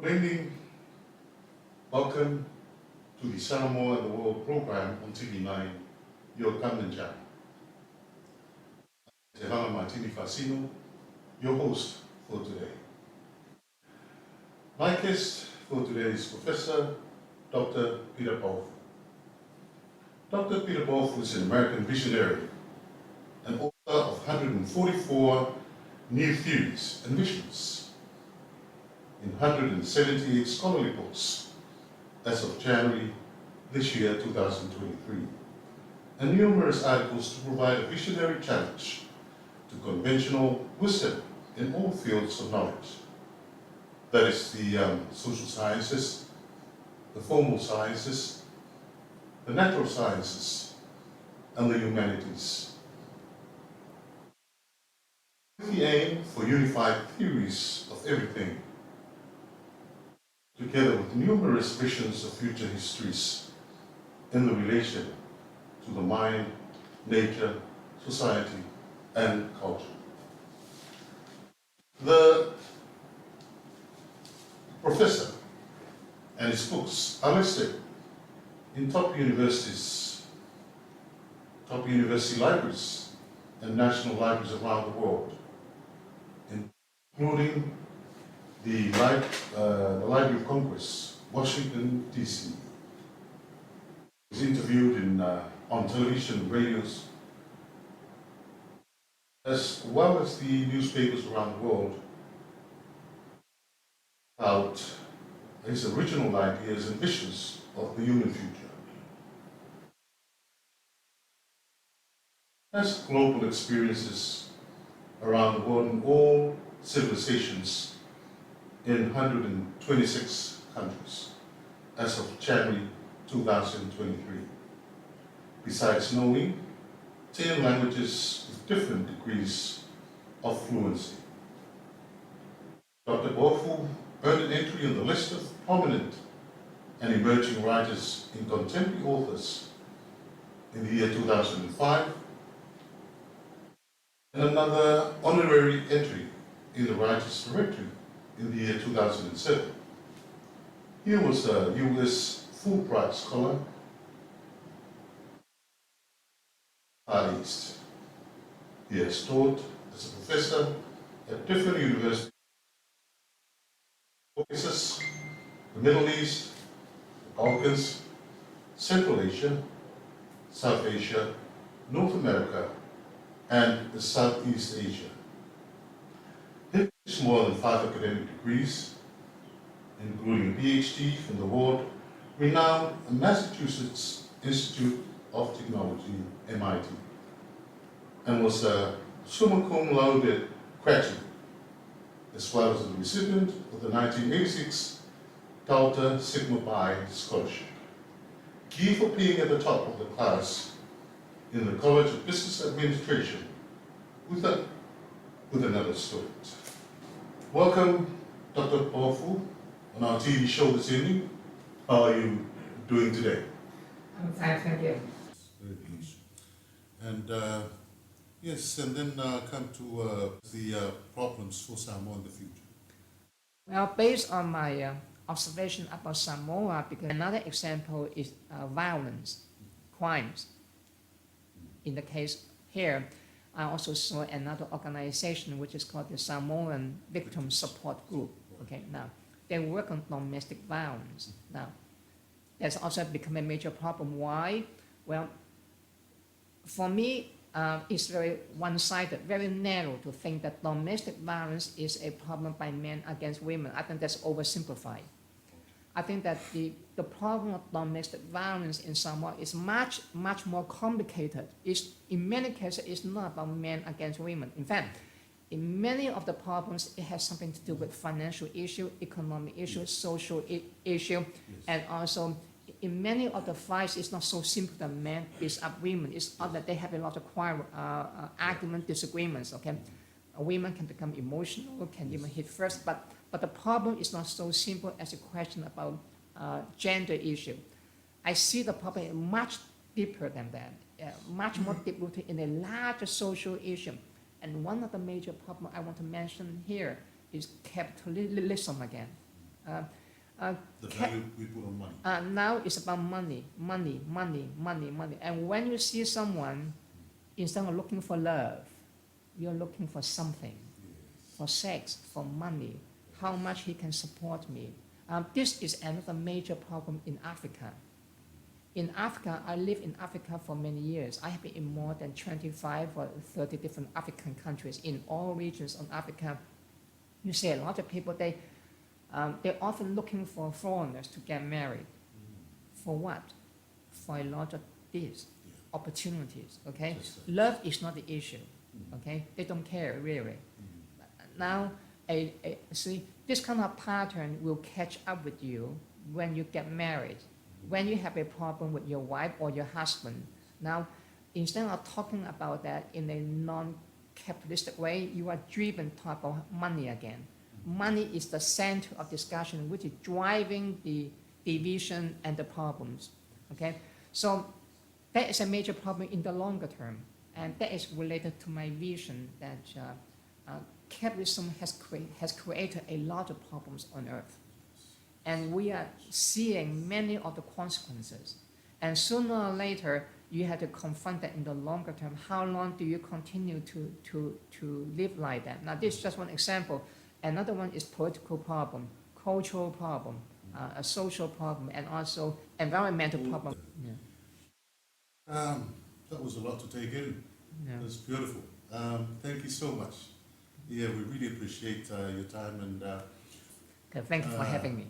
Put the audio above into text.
Bringing welcome to the Samoa World Program on TV9, your Camden channel. Te Hanga Martini Fasino, your host for today. My guest for today is Professor Dr. Peter Baofu. Dr. Peter Baofu is an American visionary and author of 144 new theories and visions in 178 scholarly books as of January this year, 2023, and numerous articles to provide a visionary challenge to conventional wisdom in all fields of knowledge. That is the social sciences, the formal sciences, the natural sciences, and the humanities. With the aim for unified theories of everything, together with numerous visions of future histories in the relation to the mind, nature, society, and culture. The professor and his books are listed in top university libraries and national libraries around the world, including the Library of Congress, Washington, D.C. He was interviewed on television and radios, as well as the newspapers around the world, about his original ideas and visions of the human future. Has global experiences around the world in all civilizations in 126 countries as of January 2023, besides knowing 10 languages with different degrees of fluency. Dr. Baofu earned an entry on the list of prominent and emerging writers in contemporary authors in the year 2005, and another honorary entry in the Writers' Directory in the year 2007. He was a U.S. Fulbright Scholar, Far East. He has taught as a professor at different universities, Caucasus, the Middle East, the Balkans, Central Asia, South Asia, North America, and the Southeast Asia. He has more than 5 academic degrees, including a PhD from the world-renowned Massachusetts Institute of Technology, MIT, and was a summa cum laude graduate, as well as the recipient of the 1986 Delta Sigma Pi Scholarship, key for being at the top of the class in the College of Business Administration with another student. Welcome, Dr. Baofu, on our TV show this evening. How are you doing today? I'm fine, thank you. Very pleased. And yes, and then come to the problems for Samoa in the future. Well, based on my observation about Samoa, because another example is violence, crimes. In the case here, I also saw another organization which is called the Samoan Victim Support Group. Okay, now they work on domestic violence. Now, that's also become a major problem. Why? Well, for me, it's very one-sided, very narrow to think that domestic violence is a problem by men against women. I think that's oversimplified. I think that the problem of domestic violence in Samoa is much more complicated. In many cases, it's not about men against women. In fact, in many of the problems, it has something to do with financial issue, economic issue, social issue, and also in many of the fights, it's not so simple that men beat up women. It's that they have a lot of argument, disagreements. Okay, women can become emotional, can even hit first, but the problem is not so simple as a question about gender issue. I see the problem much deeper than that, much more deep-rooted in a larger social issue. And one of the major problems I want to mention here is capitalism again. The value we put on money. Now it's about money, money, money, money, money. And when you see someone, instead of looking for love, you're looking for something, for sex, for money, how much he can support me. This is another major problem in Africa. In Africa, I lived in Africa for many years. I have been in more than 25 or 30 different African countries in all regions of Africa. You see a lot of people, they're often looking for foreigners to get married. For what? For a lot of these opportunities, okay? Love is not the issue, okay? They don't care, really. Now, see, this kind of pattern will catch up with you when you get married. When you have a problem with your wife or your husband, now, instead of talking about that in a non-capitalistic way, you are driven to talk about money again. Money is the center of discussion, which is driving the division and the problems, okay? So that is a major problem in the longer term, and that is related to my vision that capitalism has created a lot of problems on earth. And we are seeing many of the consequences. And sooner or later, you have to confront that in the longer term. How long do you continue to live like that? Now, this is just one example. Another one is political problem, cultural problem, a social problem, and also environmental problem. Yeah. That was a lot to take in. Yeah. That's beautiful. Thank you so much. Yeah, we really appreciate your time and Okay, thank you for having me.